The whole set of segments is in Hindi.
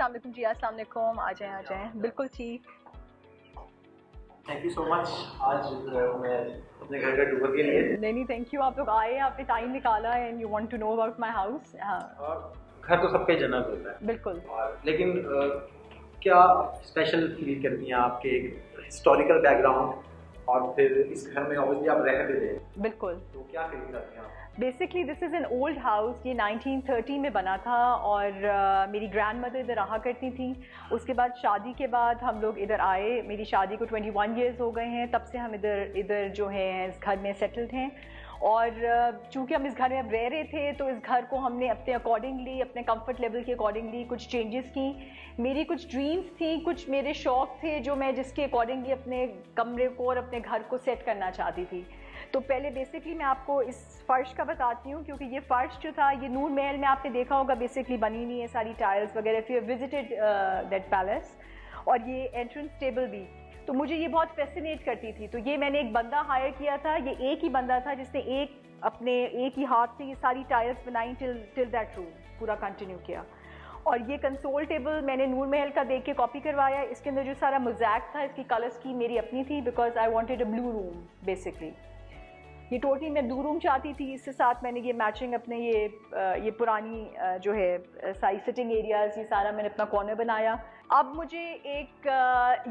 अस्सलाम वालेकुम जी, अस्सलाम वालेकुम। आ जाएं बिल्कुल ठीक। Thank you so much. आज मैं अपने घर का टूर के लिए नहीं थैंक यू, आप लोग आए, आपने टाइम निकाला and you want to know about my house. घर तो सबके जन्नत होता है बिल्कुल, लेकिन क्या स्पेशल फील करती हैं आपके हिस्टोरिकल बैकग्राउंड और फिर इस घर में ऑब्वियसली आप रह भी रहे हैं, बिल्कुल। तो क्या फीलिंग आती है आपको? Basically this is an old house. ये 1930 में बना था और मेरी ग्रैंड मदर इधर रहा करती थी। उसके बाद शादी के बाद हम लोग इधर आए। मेरी शादी को 21 ईयर्स हो गए हैं, तब से हम इधर जो है इस घर में सेटल्ड हैं। और चूँकि हम इस घर में अब रह रहे थे तो इस घर को हमने अपने अकॉर्डिंगली, अपने कंफर्ट लेवल के अकॉर्डिंगली कुछ चेंजेस की। मेरी कुछ ड्रीम्स थी, कुछ मेरे शौक़ थे जो मैं जिसके अकॉर्डिंगली अपने कमरे को और अपने घर को सेट करना चाहती थी। तो पहले बेसिकली मैं आपको इस फ़र्श का बताती हूँ, क्योंकि ये फ़र्श जो था ये नूर महल में आपने देखा होगा बेसिकली बनी हुई है सारी टाइल्स वगैरह, if you visited that palace. और ये एंट्रेंस टेबल भी, तो मुझे ये बहुत फैसिनेट करती थी। तो ये मैंने एक बंदा हायर किया था, ये एक ही बंदा था जिसने एक ही हाथ से ये सारी टाइल्स बनाई टिल दैट रूम पूरा कंटिन्यू किया। और ये कंसोल टेबल मैंने नूर महल का देख के कॉपी करवाया। इसके अंदर जो सारा मोज़ैक था, इसकी कलर स्कीम मेरी अपनी थी, because I wanted a blue room basically. ये टोटली मैं ब्लू रूम चाहती थी। इसके साथ मैंने ये मैचिंग अपने ये पुरानी जो है सारी सिटिंग एरियाज, ये सारा मैंने अपना कॉर्नर बनाया। अब मुझे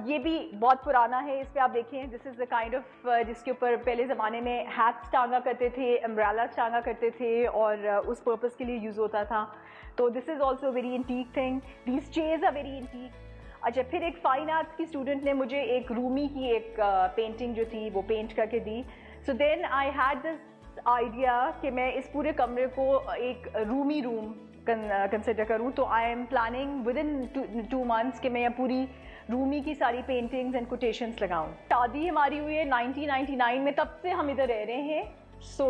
ये भी बहुत पुराना है, इस पर आप देखें, this is the kind of जिसके ऊपर पहले ज़माने में हैट्स टांगा करते थे, अम्ब्रेलास टांगा करते थे और उस पर्पज़ के लिए यूज़ होता था। तो this is also very antique thing. These chairs are very antique. अच्छा, फिर एक फ़ाइन आर्ट्स की स्टूडेंट ने मुझे एक रूमी की एक पेंटिंग जो थी वो पेंट करके दी। So then I had this idea कि मैं इस पूरे कमरे को एक रूमी रूम कंसिडर करूँ। तो I am planning with in 2 months कि मैं यहाँ पूरी रूमी की सारी पेंटिंग्स एंड कोटेशंस लगाऊँ। शादी हमारी हुई है 1999 में, तब से हम इधर रह रहे हैं। सो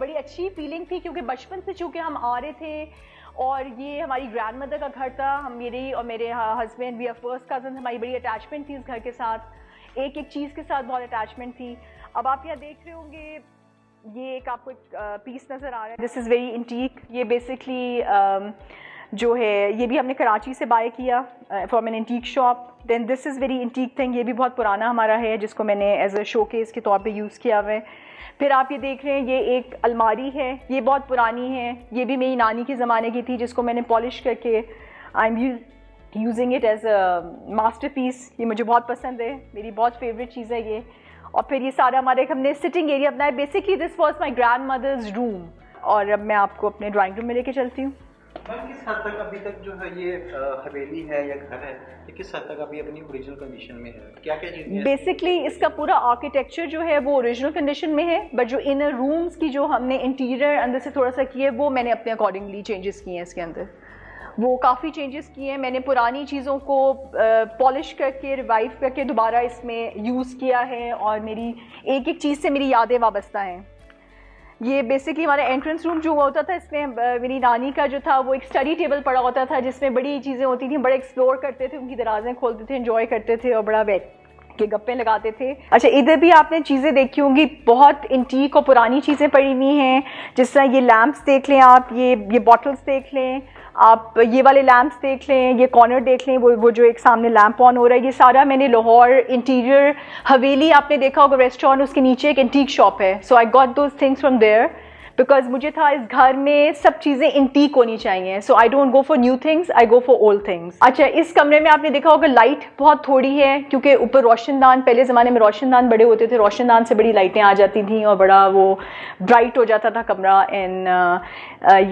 बड़ी अच्छी फीलिंग थी, क्योंकि बचपन से चूँकि हम आ रहे थे और ये हमारी ग्रैंड मदर का घर था। हम मेरी और मेरे हस्बैंड भी फर्स्ट कज़न, हमारी बड़ी अटैचमेंट थी इस घर के साथ, एक चीज़ के साथ बहुत अटैचमेंट थी। अब आप यहाँ देख रहे होंगे, ये एक आपको एक पीस नज़र आ रहा है, दिस इज़ वेरी एंटीक। ये बेसिकली जो है ये भी हमने कराची से बाय किया from an antique shop. Then this is very antique thing, ये भी बहुत पुराना हमारा है, जिसको मैंने एज अ शोकेस के तौर पे यूज़ किया हुआ है। फिर आप ये देख रहे हैं, ये एक अलमारी है, ये बहुत पुरानी है, ये भी मेरी नानी के ज़माने की थी, जिसको मैंने पॉलिश करके I am using it as a masterpiece. ये मुझे बहुत पसंद है, मेरी बहुत फेवरेट चीज़ है ये। और फिर ये सारा हमारे हमने सिटिंग एरिया बनाया। Basically this was my grandmother's room. और अब मैं आपको अपने ड्राइंग रूम में लेके चलती हूँ। किस हद तक अभी तक जो है ये हवेली है या घर है, ये किस हद तक अभी अपनी ओरिजिनल कंडीशन में है? क्या क्या चीज़ें? बेसिकली इसका पूरा आर्किटेक्चर जो है वो ओरिजिनल कंडीशन में है, बट जो इनर रूम्स की जो हमने इंटीरियर अंदर से थोड़ा सा किए, वो मैंने अपने अकॉर्डिंगली चेंजेस किए हैं। इसके अंदर वो काफ़ी चेंजेस किए हैं मैंने। पुरानी चीज़ों को पॉलिश करके रिवाइव करके दोबारा इसमें यूज़ किया है, और मेरी एक चीज़ से मेरी यादें वाबस्ता हैं। ये बेसिकली हमारा एंट्रेंस रूम जो हुआ होता था, इसमें मेरी नानी का जो था वो एक स्टडी टेबल पड़ा होता था, जिसमें बड़ी चीज़ें होती थी, बड़े एक्सप्लोर करते थे, उनकी दराजें खोलते थे, एंजॉय करते थे और बड़ा बैठ के गप्पे लगाते थे। अच्छा, इधर भी आपने चीज़ें देखी होंगी, बहुत एंटीक और पुरानी चीज़ें पड़ी हुई हैं। जिस तरह ये लैम्प्स देख लें आप, ये बॉटल्स देख लें आप, ये वाले लैम्प्स देख लें, ये कॉर्नर देख लें, वो जो एक सामने लैम्प ऑन हो रहा है, ये सारा मैंने लाहौर इंटीरियर हवेली आपने देखा होगा रेस्टोरेंट, उसके नीचे एक एंटीक शॉप है। So I got those things from there, because मुझे था इस घर में सब चीज़ें इंटीक होनी चाहिए। So I don't go for new things, I go for old things. अच्छा, इस कमरे में आपने देखा होगा लाइट बहुत थोड़ी है, क्योंकि ऊपर रोशनदान, पहले ज़माने में रोशनदान बड़े होते थे, रोशनदान से बड़ी लाइटें आ जाती थी और बड़ा वो ब्राइट हो जाता था कमरा। एंड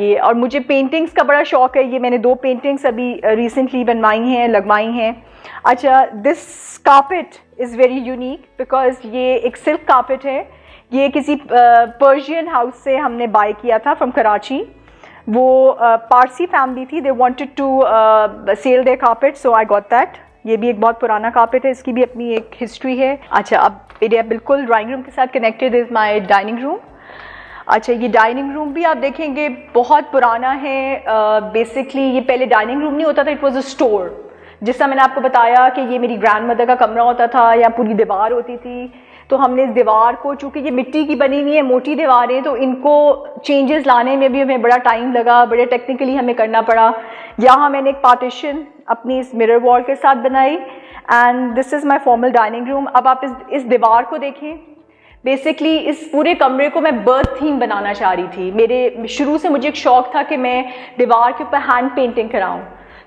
ये, और मुझे पेंटिंग्स का बड़ा शौक़ है। ये मैंने 2 पेंटिंग्स अभी रिसेंटली बनवाई हैं, लगवाई हैं। अच्छा, this carpet is very unique, because ये एक सिल्क कारपेट है। ये किसी पर्शियन हाउस से हमने बाय किया था फ्रॉम कराची। वो पारसी फैमिली थी, they wanted to sell their carpet, so I got that. ये भी एक बहुत पुराना कारपेट है, इसकी भी अपनी एक हिस्ट्री है। अच्छा, अब एरिया बिल्कुल ड्राइंग रूम के साथ connected is my dining room. अच्छा, ये डाइनिंग रूम भी आप देखेंगे बहुत पुराना है। बेसिकली ये पहले डाइनिंग रूम नहीं होता था, इट वाज अ स्टोर। जिस तरह मैंने आपको बताया कि ये मेरी ग्रैंड मदर का कमरा होता था, या पूरी दीवार होती थी, तो हमने इस दीवार को, चूँकि ये मिट्टी की बनी हुई है, मोटी दीवारें, तो इनको चेंजेस लाने में भी हमें बड़ा टाइम लगा, बड़े टेक्निकली हमें करना पड़ा। यहाँ मैंने एक पार्टीशन अपनी इस मिरर वॉल के साथ बनाई and this is my formal dining room. अब आप इस दीवार को देखें, बेसिकली इस पूरे कमरे को मैं बर्थ थीम बनाना चाह रही थी। मेरे शुरू से मुझे एक शौक़ था कि मैं दीवार के ऊपर हैंड पेंटिंग कराऊँ,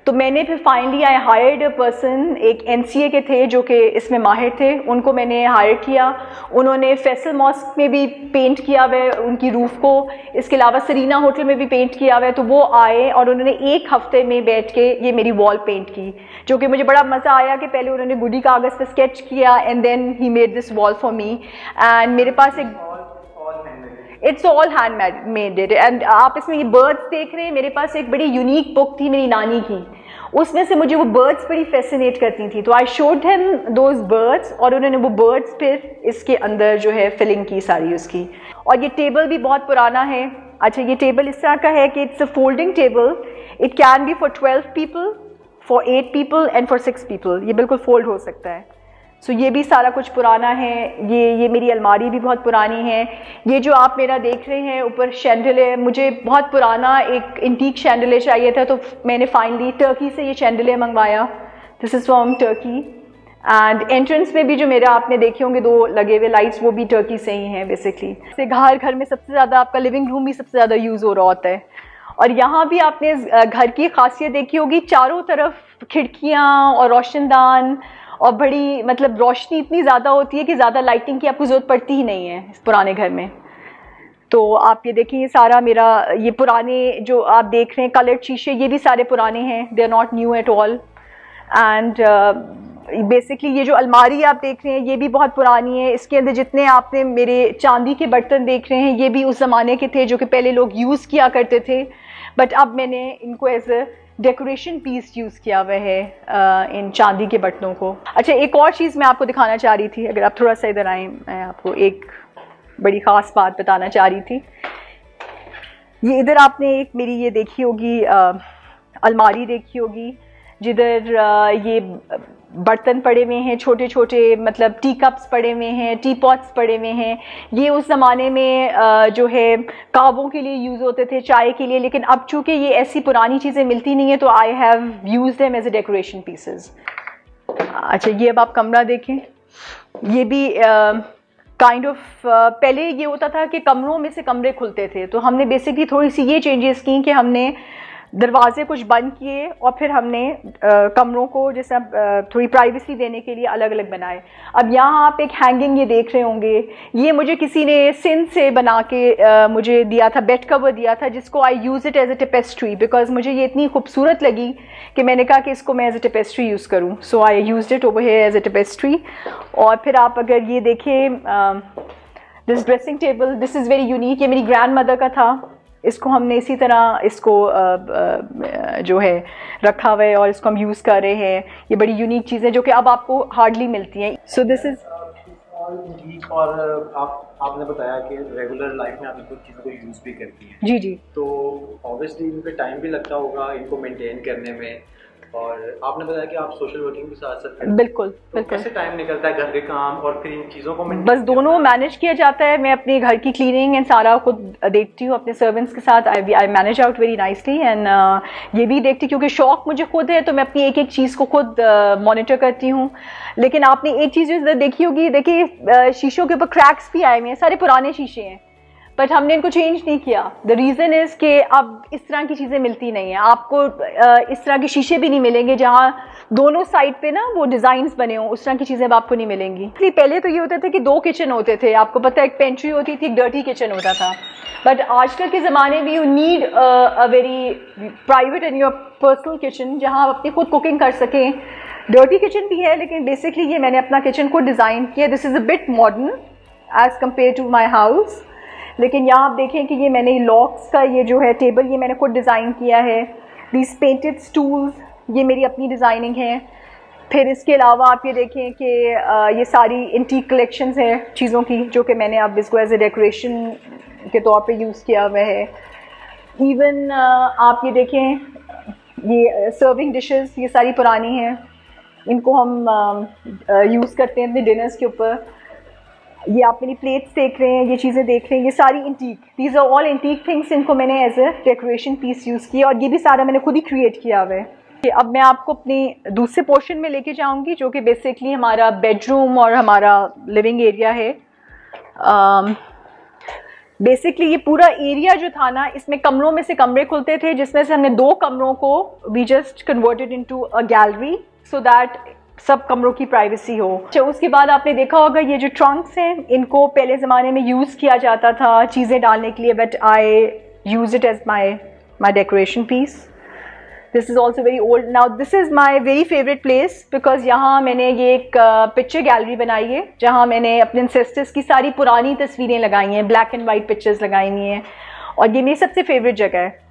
तो मैंने फिर finally I hired a person, एक NCA के थे जो कि इसमें माहिर थे, उनको मैंने हायर किया। उन्होंने फैसल मॉस्क में भी पेंट किया हुआ है उनकी रूफ़ को, इसके अलावा सरीना होटल में भी पेंट किया हुआ है। तो वो आए और उन्होंने एक हफ्ते में बैठ के ये मेरी वॉल पेंट की, जो कि मुझे बड़ा मज़ा आया कि पहले उन्होंने गुडी कागज़ पे स्केच किया and then he made this wall for me. And मेरे पास एक it's all handmade it. And आप इसमें ये बर्ड्स देख रहे हैं, मेरे पास एक बड़ी यूनिक बुक थी मेरी नानी की, उसमें से मुझे वो बर्ड्स बड़ी फैसिनेट करती थी। तो I showed him those birds और उन्होंने वो बर्ड्स फिर इसके अंदर जो है फिलिंग की सारी उसकी। और ये टेबल भी बहुत पुराना है। अच्छा, ये टेबल इस तरह का है कि it's a folding table, it can be for 12 people, for 8 people and for 6 people. ये बिल्कुल फोल्ड हो सकता है। सो ये भी सारा कुछ पुराना है। ये मेरी अलमारी भी बहुत पुरानी है। ये जो आप मेरा देख रहे हैं ऊपर शैंडलियर, मुझे बहुत पुराना एक एंटीक शैंडलियर चाहिए था, तो मैंने फाइनली टर्की से ये शैंडलियर मंगवाया। This is from Turkey. And entrance में भी जो मेरा आपने देखे होंगे 2 लगे हुए लाइट्स, वो भी टर्की से ही हैं बेसिकली। से घर में सबसे ज़्यादा आपका लिविंग रूम भी सबसे ज़्यादा यूज़ हो रहा होता है। और यहाँ भी आपने घर की खासियत देखी होगी, चारों तरफ खिड़कियाँ और रोशनदान और बड़ी मतलब रोशनी इतनी ज़्यादा होती है कि ज़्यादा लाइटिंग की आपको ज़रूरत पड़ती ही नहीं है इस पुराने घर में। तो आप ये देखें, ये सारा मेरा ये पुराने जो आप देख रहे हैं कलर्ड शीशे, ये भी सारे पुराने हैं, they are not new at all. And basically ये जो अलमारी आप देख रहे हैं ये भी बहुत पुरानी है। इसके अंदर जितने आपने मेरे चांदी के बर्तन देख रहे हैं ये भी उस ज़माने के थे जो कि पहले लोग यूज़ किया करते थे, बट अब मैंने इनको as a decoration piece use किया हुआ है इन चांदी के बर्तनों को। अच्छा, एक और चीज़ मैं आपको दिखाना चाह रही थी, अगर आप थोड़ा सा इधर आएँ, मैं आपको एक बड़ी ख़ास बात बताना चाह रही थी। ये इधर आपने एक मेरी ये देखी होगी अलमारी देखी होगी, जिधर ये बर्तन पड़े हुए हैं छोटे छोटे, मतलब टी कप्स पड़े हुए हैं, टी पॉट्स पड़े हुए हैं। ये उस ज़माने में जो है कावों के लिए यूज़ होते थे, चाय के लिए, लेकिन अब चूँकि ये ऐसी पुरानी चीज़ें मिलती नहीं है तो I have used them as a decoration pieces. अच्छा, ये अब आप कमरा देखें, ये भी काइंड ऑफ पहले ये होता था कि कमरों में से कमरे खुलते थे, तो हमने बेसिकली थोड़ी सी ये चेंजेस की कि हमने दरवाजे कुछ बंद किए और फिर हमने कमरों को जैसे थोड़ी प्राइवेसी देने के लिए अलग अलग बनाए। अब यहाँ आप एक हैंगिंग ये देख रहे होंगे, ये मुझे किसी ने सिंध से बना के मुझे दिया था, बेड कवर दिया था, जिसको I use it as a tapestry because मुझे ये इतनी खूबसूरत लगी कि मैंने कहा कि इसको मैं एज ए टेपेस्ट्री यूज़ करूँ। So I use it over here as a tapestry. और फिर आप अगर ये देखें this dressing table, this is very unique, ये मेरी ग्रैंड मदर का था। इसको हमने इसी तरह इसको जो है रखा हुआ है और इसको हम यूज़ कर रहे हैं। ये बड़ी यूनिक चीज़ें जो कि अब आपको हार्डली मिलती हैं। सो दिस इज़ और आपने बताया कि रेगुलर लाइफ में आप कुछ चीज़ों को यूज़ भी करती हैं। जी जी। तो ऑब्वियसली इन पे टाइम भी लगता होगा इनको मेंटेन करने में, और आपने बताया कि आप सोशल वर्किंग के साथ साथ बिल्कुल तो कैसे टाइम निकलता है घर के काम और फिर इन चीज़ों को बस दोनों मैनेज किया जाता है। मैं अपने घर की क्लीनिंग एंड सारा खुद देखती हूँ अपने सर्वेंट्स के साथ। I manage out very nicely and ये भी देखती क्योंकि शौक मुझे खुद है, तो मैं अपनी एक एक चीज़ को खुद मॉनिटर करती हूँ। लेकिन आपने एक चीज़ देखी होगी, देखिए शीशों के ऊपर क्रैक्स भी आए हुए हैं, सारे पुराने शीशे हैं, बट हमने इनको चेंज नहीं किया। द रीज़न इज़ कि अब इस तरह की चीज़ें मिलती नहीं हैं आपको, इस तरह के शीशे भी नहीं मिलेंगे जहाँ दोनों साइड पे ना वो डिज़ाइंस बने हों, उस तरह की चीज़ें अब आपको नहीं मिलेंगी। इसलिए पहले तो ये होते थे कि 2 किचन होते थे, आपको पता है, एक पेंट्री होती थी, एक डर्टी किचन होता था। बट आजकल के ज़माने में you need a very private and your personal kitchen जहाँ आप अपनी खुद कुकिंग कर सकें। डर्टी किचन भी है, लेकिन बेसिकली ये मैंने अपना किचन खुद डिज़ाइन किया। This is a bit modern as compare to my house. लेकिन यहाँ आप देखें कि ये मैंने लॉक्स का ये जो है टेबल ये मैंने खुद डिज़ाइन किया है। दीज पेंटेड स्टूल्स ये मेरी अपनी डिज़ाइनिंग है। फिर इसके अलावा आप ये देखें कि ये सारी एंटीक कलेक्शंस हैं चीज़ों की जो कि मैंने अब इसको एज ए डेकोरेशन के तौर पे यूज़ किया हुआ है। इवन आप ये देखें, ये सर्विंग डिशेस ये सारी पुरानी हैं, इनको हम यूज़ करते हैं अपने डिनर्स के ऊपर। ये आप मेरी प्लेट्स देख रहे हैं, ये चीज़ें देख रहे हैं, ये सारी antique, these are all antique things. इनको मैंने as a decoration piece use किया और ये भी सारा मैंने खुद ही क्रिएट किया हुआ है। अब मैं आपको अपनी दूसरे पोर्शन में लेके जाऊंगी जो कि बेसिकली हमारा बेडरूम और हमारा लिविंग एरिया है। बेसिकली ये पूरा एरिया जो था ना, इसमें कमरों में से कमरे खुलते थे, जिसमें से हमने 2 कमरों को we just converted into a gallery so that सब कमरों की प्राइवेसी हो। अच्छा, उसके बाद आपने देखा होगा ये जो ट्रंक्स हैं, इनको पहले ज़माने में यूज़ किया जाता था चीज़ें डालने के लिए, but I use it as my decoration piece. This is also very old. Now this is my very favourite place because यहाँ मैंने ये एक पिक्चर गैलरी बनाई है जहाँ मैंने अपने एंसेस्टर्स की सारी पुरानी तस्वीरें लगाई हैं, ब्लैक एंड वाइट पिक्चर्स लगाई हुई हैं, और ये मेरी सबसे फेवरेट जगह है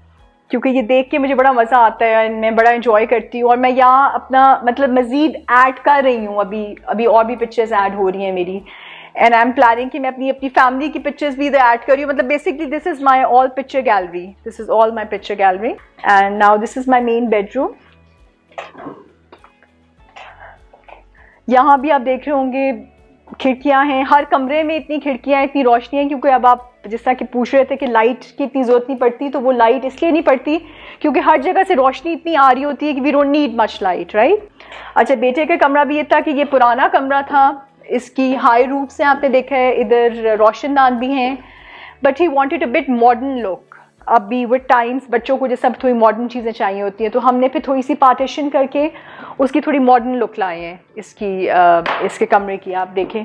क्योंकि ये देख के मुझे बड़ा मज़ा आता है, मैं बड़ा एंजॉय करती हूँ। और मैं यहाँ अपना मतलब मज़ीद ऐड कर रही हूँ, अभी और भी पिक्चर्स ऐड हो रही हैं मेरी, एंड आई एम प्लानिंग कि मैं अपनी फैमिली की पिक्चर्स भी इधर ऐड कर रही हूँ। मतलब basically this is my all picture gallery, this is all my picture gallery. And now this is my main bedroom. यहाँ भी आप देख रहे होंगे खिड़कियाँ हैं, हर कमरे में इतनी खिड़कियाँ, इतनी रोशनी है, क्योंकि अब आप जिस तरह कि पूछ रहे थे कि लाइट की इतनी ज़रूरत नहीं पड़ती, तो वो लाइट इसलिए नहीं पड़ती क्योंकि हर जगह से रोशनी इतनी आ रही होती है कि we don't need much light, right. अच्छा, बेटे का कमरा भी ये था कि ये पुराना कमरा था, इसकी हाई रूफ से आपने देखा है, इधर रोशनदान भी हैं, but he wanted a bit modern look. अब भी विद टाइम्स बच्चों को जैसे अब थोड़ी मॉडर्न चीज़ें चाहिए होती हैं, तो हमने फिर थोड़ी सी पार्टीशन करके उसकी थोड़ी मॉडर्न लुक लाए हैं इसके कमरे की। आप देखें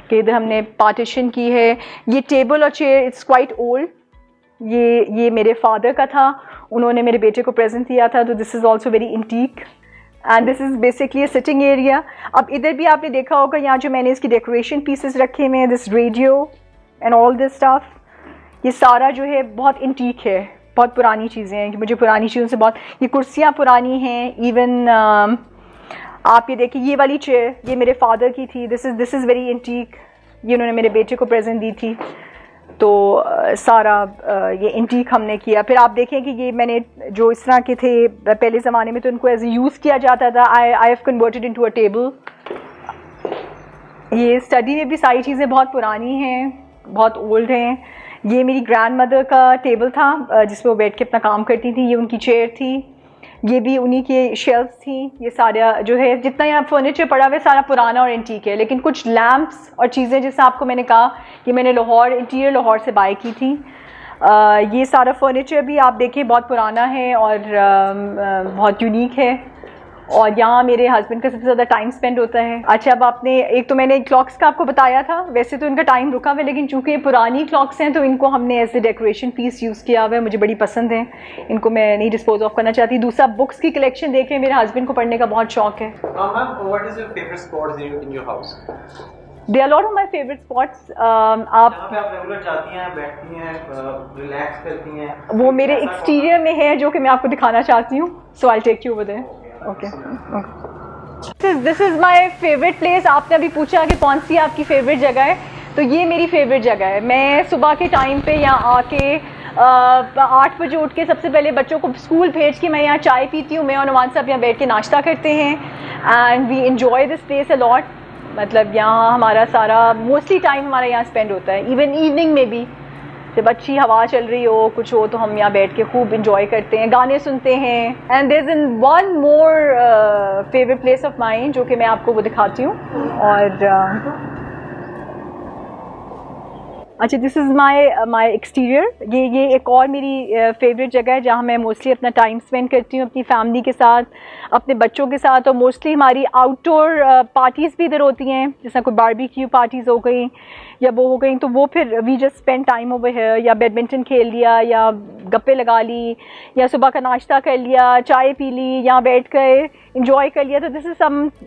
कि इधर हमने पार्टीशन की है। ये टेबल और चेयर इट्स क्वाइट ओल्ड, ये मेरे फादर का था, उन्होंने मेरे बेटे को प्रेजेंट किया था, तो this is also very antique and this is basically a sitting area. अब इधर भी आपने देखा होगा यहाँ जो मैंने इसकी डेकोरेशन पीसेस रखे हुए हैं, this radio and all this stuff, ये सारा जो है बहुत इंटीक है, बहुत पुरानी चीज़ें हैं कि मुझे पुरानी चीज़ों से बहुत, ये कुर्सियाँ पुरानी हैं, इवन आप ये देखिए ये वाली चेयर ये मेरे फादर की थी, दिस इज़ वेरी इंटीक, ये उन्होंने मेरे बेटे को प्रेजेंट दी थी, तो सारा ये इंटीक हमने किया। फिर आप देखें कि ये मैंने जो इस तरह के थे पहले ज़माने में तो इनको एज यूज़ किया जाता था, I have converted into a table. ये स्टडी में भी सारी चीज़ें बहुत पुरानी हैं, बहुत ओल्ड हैं। ये मेरी ग्रैंड मदर का टेबल था जिसमें वो बैठ के अपना काम करती थी, ये उनकी चेयर थी, ये भी उन्हीं के शेल्फ थी। ये सारा जो है जितना यहाँ फर्नीचर पड़ा हुआ है सारा पुराना और एंटीक है, लेकिन कुछ लैम्प्स और चीज़ें जैसे आपको मैंने कहा कि मैंने इंटीरियर लाहौर से बाय की थी। ये सारा फर्नीचर भी आप देखें बहुत पुराना है और बहुत यूनिक है, और यहाँ मेरे हस्बैंड का सबसे ज़्यादा टाइम स्पेंड होता है। अच्छा, अब आपने एक तो मैंने क्लॉक्स का आपको बताया था, वैसे तो इनका टाइम रुका हुआ है, लेकिन चूंकि ये पुरानी क्लॉक्स हैं तो इनको हमने ऐसे डेकोरेशन पीस यूज़ किया हुआ है, मुझे बड़ी पसंद है, इनको मैं नहीं डिस्पोज ऑफ करना चाहती। दूसरा बुक्स की कलेक्शन देखें, मेरे हस्बैंड को पढ़ने का बहुत शौक है। There are a lot of my favorite spots. आप रेगुलर जाती हैं, बैठती हैं, रिलैक्स करती हैं, वो मेरे एक्सटीरियर में है जो कि मैं आपको दिखाना चाहती हूँ, so I take you over there. Okay, this is my favourite place. आपने अभी पूछा कि कौन सी आपकी फेवरेट जगह है, तो ये मेरी फेवरेट जगह है। मैं सुबह के टाइम पे यहाँ आके 8 बजे उठ के सबसे पहले बच्चों को स्कूल भेज के मैं यहाँ चाय पीती हूँ, मैं और नवान साहब यहाँ बैठ के नाश्ता करते हैं and we enjoy this place a lot. मतलब यहाँ हमारा सारा मोस्टली टाइम हमारा यहाँ स्पेंड होता है, इवन इवनिंग में भी जब अच्छी हवा चल रही हो, कुछ हो, तो हम यहाँ बैठ के खूब इंजॉय करते हैं, गाने सुनते हैं। And there is one more favourite place of mine जो कि मैं आपको वो दिखाती हूँ। और अच्छा, दिस इज़ माई एक्सटीरियर। ये एक और मेरी फेवरेट जगह है जहाँ मैं मोस्टली अपना टाइम स्पेंड करती हूँ अपनी फैमिली के साथ, अपने बच्चों के साथ, और मोस्टली हमारी आउटडोर पार्टीज़ भी इधर होती हैं, जैसे कोई बारबेक्यू पार्टीज़ हो गई या वो हो गई, तो वो फिर we just spend time over here, या बैडमिंटन खेल लिया, या गप्पे लगा ली, या सुबह का नाश्ता कर लिया, चाय पी ली, यहाँ बैठ कर इंजॉय कर लिया। तो this is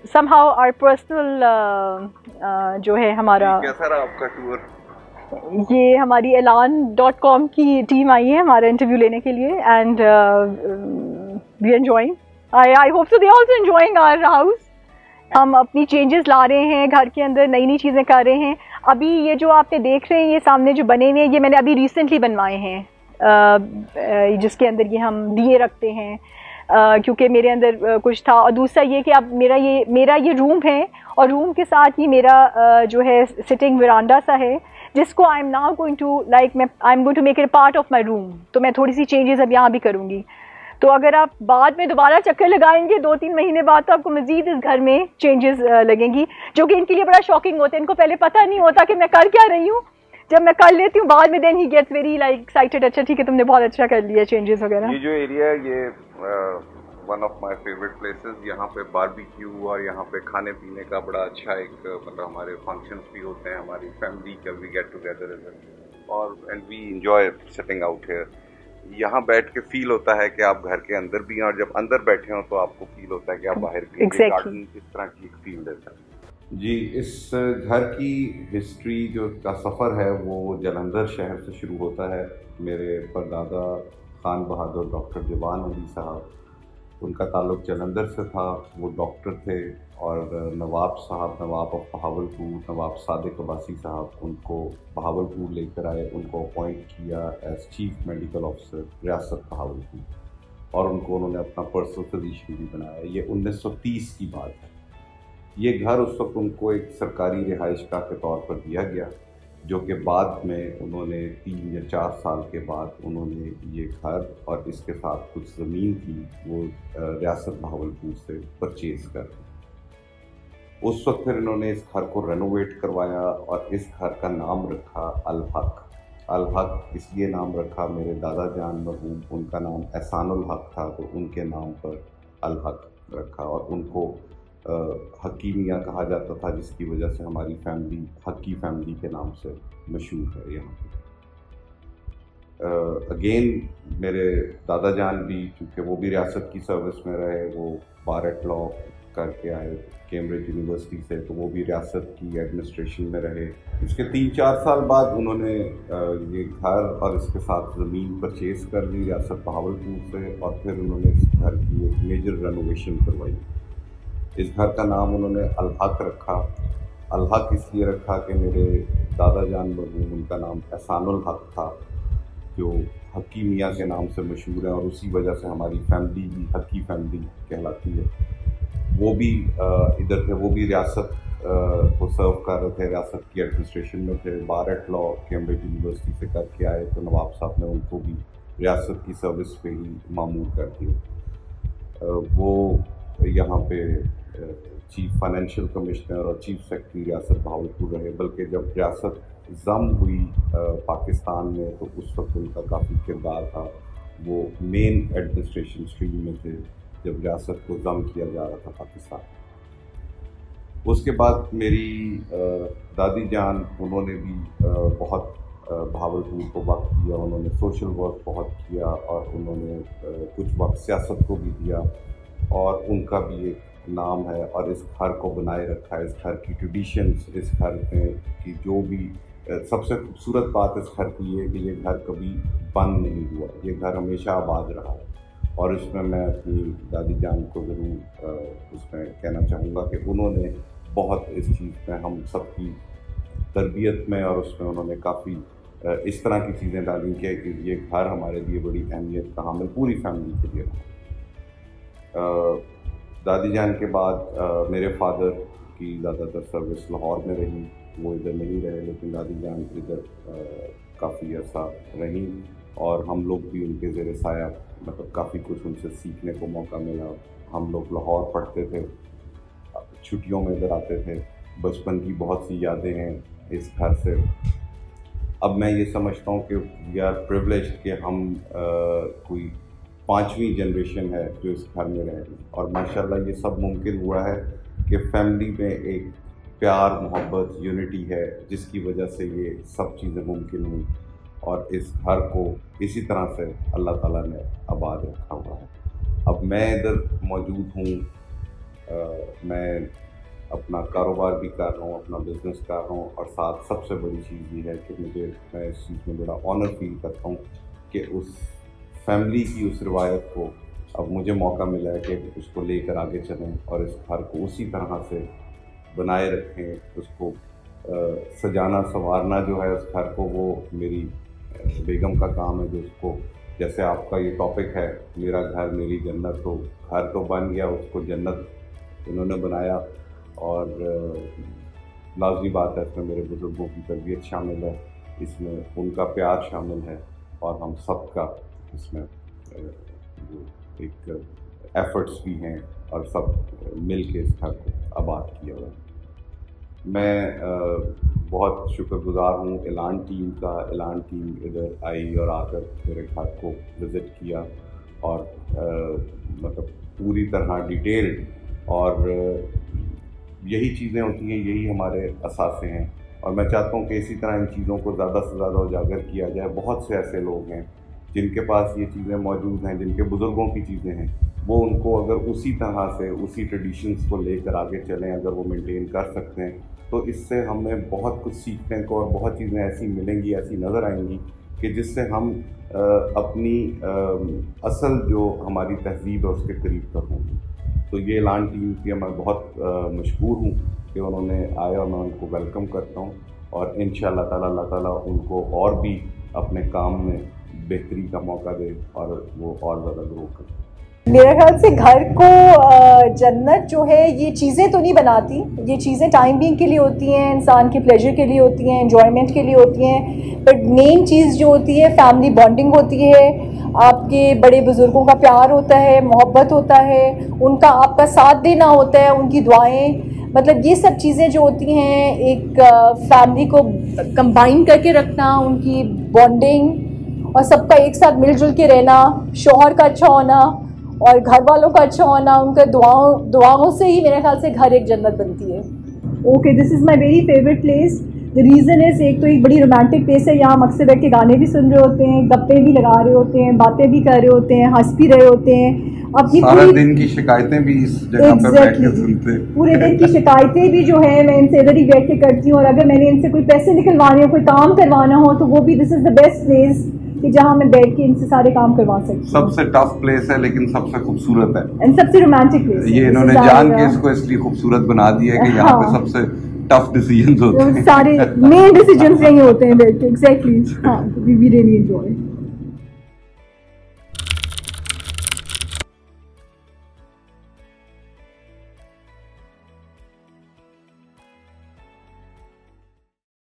somehow our personal जो है हमारा। कैसा रहा आपका टूर? ये हमारी elan.com की टीम आई है हमारा इंटरव्यू लेने के लिए, and we enjoying, I hope so they also enjoying our house. हम अपनी चेंजेस ला रहे हैं घर के अंदर, नई नई चीज़ें कर रहे हैं। अभी ये जो आपने देख रहे हैं ये सामने जो बने हुए हैं, ये मैंने अभी रिसेंटली बनवाए हैं, जिसके अंदर ये हम दिए रखते हैं, क्योंकि मेरे अंदर कुछ था। और दूसरा ये कि अब मेरा ये रूम है, और रूम के साथ ही मेरा जो है सिटिंग वरांडा सा है, जिसको I am now going to I am going to make it part of my room. तो मैं थोड़ी सी चेंजेस अब यहाँ भी करूँगी। तो अगर आप बाद में दोबारा चक्कर लगाएंगे 2-3 महीने बाद, तो आपको मजीद इस घर में चेंजेस लगेंगी, जो कि इनके लिए बड़ा शॉकिंग होता है। इनको पहले पता नहीं होता कि मैं कर क्या रही हूँ। जब मैं कर लेती हूँ बाद में, then he gets very like excited, अच्छा ठीक है तुमने बहुत अच्छा कर लिया चेंजेस वगैरह। ये जो एरिया है ये one of my favourite places. यहाँ पे बारबेक्यू और यहाँ पे खाने पीने का बड़ा अच्छा एक मतलब हमारे फंक्शंस भी होते हैं, हमारी फैमिली का वी गेट टुगेदर और and we enjoy sitting out here. यहाँ बैठ के फील होता है कि आप घर के अंदर भी हैं, और जब अंदर बैठे हो तो आपको फील होता है कि आप बाहर भी हैं। गार्डन इस तरह की एक फील देता है। जी, इस घर की हिस्ट्री जो का सफ़र है वो जालंधर शहर से शुरू होता है। मेरे परदादा खान बहादुर डॉक्टर जवान अली साहब, उनका ताल्लुक़ जालंधर से था। वो डॉक्टर थे और नवाब साहब, नवाब ऑफ बहावलपुर, नवाब सादिक अब्बासी साहब उनको बहावलपुर लेकर आए, उनको अपॉइंट किया एज चीफ मेडिकल ऑफिसर रियासत बहावलपुर, और उनको उन्होंने अपना पर्सनल फिजिशियन भी बनाया। ये 1930 की बात है। ये घर उस वक्त उनको एक सरकारी रिहाइशगाह के तौर पर दिया गया, जो कि बाद में उन्होंने 3 या 4 साल के बाद उन्होंने ये घर और इसके साथ कुछ ज़मीन थी वो रियासत बहावलपुर से परचेज़ कर दी। उस वक्त फिर इन्होंने इस घर को रेनोवेट करवाया और इस घर का नाम रखा अल हक। अल हक इसलिए नाम रखा, मेरे दादा जान मरहूम, उनका नाम एहसानुल हक था, तो उनके नाम पर अल हक रखा, और उनको हक्की मियाँ कहा जाता था, जिसकी वजह से हमारी फैमिली हक्की फैमिली के नाम से मशहूर है यहाँ पे। अगेन मेरे दादा जान भी, क्योंकि वो भी रियासत की सर्विस में रहे, वो बार एट लॉ करके आए कैम्ब्रिज यूनिवर्सिटी से, तो वो भी रियासत की एडमिनिस्ट्रेशन में रहे। इसके 3-4 साल बाद उन्होंने ये घर और इसके साथ ज़मीन परचेज़ कर ली रियासत बहावलपुर से, और फिर उन्होंने इस घर की एक मेजर रेनोवेशन करवाई। इस घर का नाम उन्होंने अल हक रखा। अल हक इसलिए रखा कि मेरे दादा जान मरहूम, उनका नाम एहसानुल हक था, जो हक्की मियाँ के नाम से मशहूर है, और उसी वजह से हमारी फैमिली भी हक्की फैमिली कहलाती है। वो भी इधर थे, वो भी रियासत को सर्व कर रहे थे, रियासत की एडमिनिस्ट्रेशन में थे। बार एट लॉ कैम्ब्रिज यूनिवर्सिटी से करके आए, तो नवाब साहब ने उनको भी रियासत की सर्विस पे ही मामूर कर दिया। वो यहाँ पे चीफ फाइनेंशियल कमिश्नर और चीफ सेक्रेटरी रियासत बहावलपुर रहे, बल्कि जब रियासत ज़म हुई पाकिस्तान में, तो उस वक्त उनका काफ़ी किरदार था। वो मेन एडमिनिस्ट्रेशन स्ट्रीम में थे जब रियासत को ज़म किया जा रहा था पाकिस्तान। उसके बाद मेरी दादी जान, उन्होंने भी बहुत बहावलपुर को वक्त दिया, उन्होंने सोशल वर्क बहुत किया, और उन्होंने कुछ वक्त सियासत को भी दिया, और उनका भी एक नाम है, और इस घर को बनाए रखा है। इस घर की ट्रेडिशंस, इस घर में की जो भी सबसे खूबसूरत बात इस घर की है कि ये घर कभी बंद नहीं हुआ, ये घर हमेशा आबाद रहा है। और इसमें मैं अपनी दादी जान को ज़रूर उसमें कहना चाहूँगा कि उन्होंने बहुत इस चीज़ में हम सबकी तरबियत में और उसमें उन्होंने काफ़ी इस तरह की चीज़ें डाली कि ये घर हमारे लिए बड़ी अहमियत का हामिल पूरी फैमिली के लिए रहा। दादी जान के बाद मेरे फादर की ज़्यादातर सर्विस लाहौर में रही, वो इधर नहीं रहे, लेकिन दादी जान इधर काफ़ी अर्सा रहीं, और हम लोग भी उनके ज़ेर साया मतलब काफ़ी कुछ उनसे सीखने को मौका मिला। हम लोग लाहौर पढ़ते थे, छुट्टियों में इधर आते थे, बचपन की बहुत सी यादें हैं इस घर से। अब मैं ये समझता हूँ कि वी आर प्रिविलेज्ड कि हम कोई 5वीं जनरेशन है जो इस घर में रह रही, और माशाल्लाह ये सब मुमकिन हुआ है कि फैमिली में एक प्यार, मोहब्बत, यूनिटी है, जिसकी वजह से ये सब चीज़ें मुमकिन हुई, और इस घर को इसी तरह से अल्लाह ताला ने आबाद रखा हुआ है। अब मैं इधर मौजूद हूँ, मैं अपना कारोबार भी कर रहा हूँ, अपना बिज़नेस कर रहा हूँ, और साथ सबसे बड़ी चीज़ ये है कि मैं इस चीज़ में बड़ा ऑनर फील करता हूँ कि उस फैमिली की उस रिवायत को अब मुझे मौका मिला है कि उसको लेकर आगे चलें, और इस घर को उसी तरह से बनाए रखें। उसको सजाना संवारना जो है उस घर को, वो मेरी बेगम का काम है, जो उसको, जैसे आपका ये टॉपिक है मेरा घर मेरी जन्नत, तो घर तो बन गया, उसको जन्नत उन्होंने बनाया। और लाज़मी बात है इसमें मेरे बुज़ुर्गों की तरबियत शामिल है, इसमें उनका प्यार शामिल है, और हम सब का इसमें एक एफर्ट्स भी हैं और सब मिल के इस घर को आबाद किया हुआ है। मैं बहुत शुक्रगुजार हूँ ऐलान टीम का। ऐलान टीम इधर आई और आकर मेरे घर को विज़िट किया और मतलब पूरी तरह डिटेल्ड, और यही चीज़ें होती हैं, यही हमारे असासे हैं। और मैं चाहता हूँ कि इसी तरह इन चीज़ों को ज़्यादा से ज़्यादा उजागर किया जाए। बहुत से ऐसे लोग हैं जिनके पास ये चीज़ें मौजूद हैं, जिनके बुज़ुर्गों की चीज़ें हैं, वो उनको अगर उसी तरह से उसी ट्रेडिशंस को लेकर आगे चलें, अगर वो मेंटेन कर सकते हैं, तो इससे हमें बहुत कुछ सीखने को और बहुत चीज़ें ऐसी मिलेंगी, ऐसी नज़र आएंगी कि जिससे हम अपनी असल जो हमारी तहज़ीब है उसके करीब तक होंगे। तो ये ऐलान टीम की मैं बहुत मशहूर हूँ कि उन्होंने आया और मैं उनको वेलकम करता हूँ, और इंशाअल्लाह ताला अल्लाह ताला उनको और भी अपने काम में बेहतरी का मौका दे और वो और ज़्यादा ग्रो करें। मेरे ख्याल से घर को जन्नत जो है ये चीज़ें तो नहीं बनाती, ये चीज़ें टाइम बीइंग के लिए होती हैं, इंसान के प्लेजर के लिए होती हैं, एंजॉयमेंट के लिए होती हैं, बट मेन चीज़ जो होती है फैमिली बॉन्डिंग होती है, आपके बड़े बुज़ुर्गों का प्यार होता है, मोहब्बत होता है, उनका आपका साथ देना होता है, उनकी दुआएं, मतलब ये सब चीज़ें जो होती हैं एक फैमिली को कंबाइन करके रखना, उनकी बॉन्डिंग और सबका एक साथ मिलजुल के रहना, शौहर का अच्छा होना और घर वालों का अच्छा होना, उनके दुआओं से ही मेरे ख्याल से घर एक जन्नत बनती है। Okay, this is my very favourite place. The reason is, एक तो एक बड़ी रोमांटिक प्लेस है, यहाँ हम अक्सर बैठ के गाने भी सुन रहे होते हैं, गप्पे भी लगा रहे होते हैं, बातें भी कर रहे होते हैं, हंस भी रहे होते हैं, अपनी सारा दिन की शिकायतें भी इस जगह पे बैठ के सुनते हैं। पूरे दिन की शिकायतें भी जो है मैं इनसे इधर ही बैठ के करती हूँ, और अगर मैंने इनसे कोई पैसे निकलवाने हो, कोई काम करवाना हो, तो वो भी this is the best place कि जहाँ मैं बैठ के इनसे सारे काम करवा सकती हूँ। सबसे टफ प्लेस है लेकिन सबसे खूबसूरत है, एंड सबसे रोमांटिक प्लेस। ये इन्होंने जान के इसको इसलिए खूबसूरत बना दिया है कि यहाँ पे सबसे टफ डिसीजंस होते हैं, सारे मेन डिसीजंस यही होते हैं बैठ के। एग्जैक्टली, हाँ, वी रियली एंजॉय।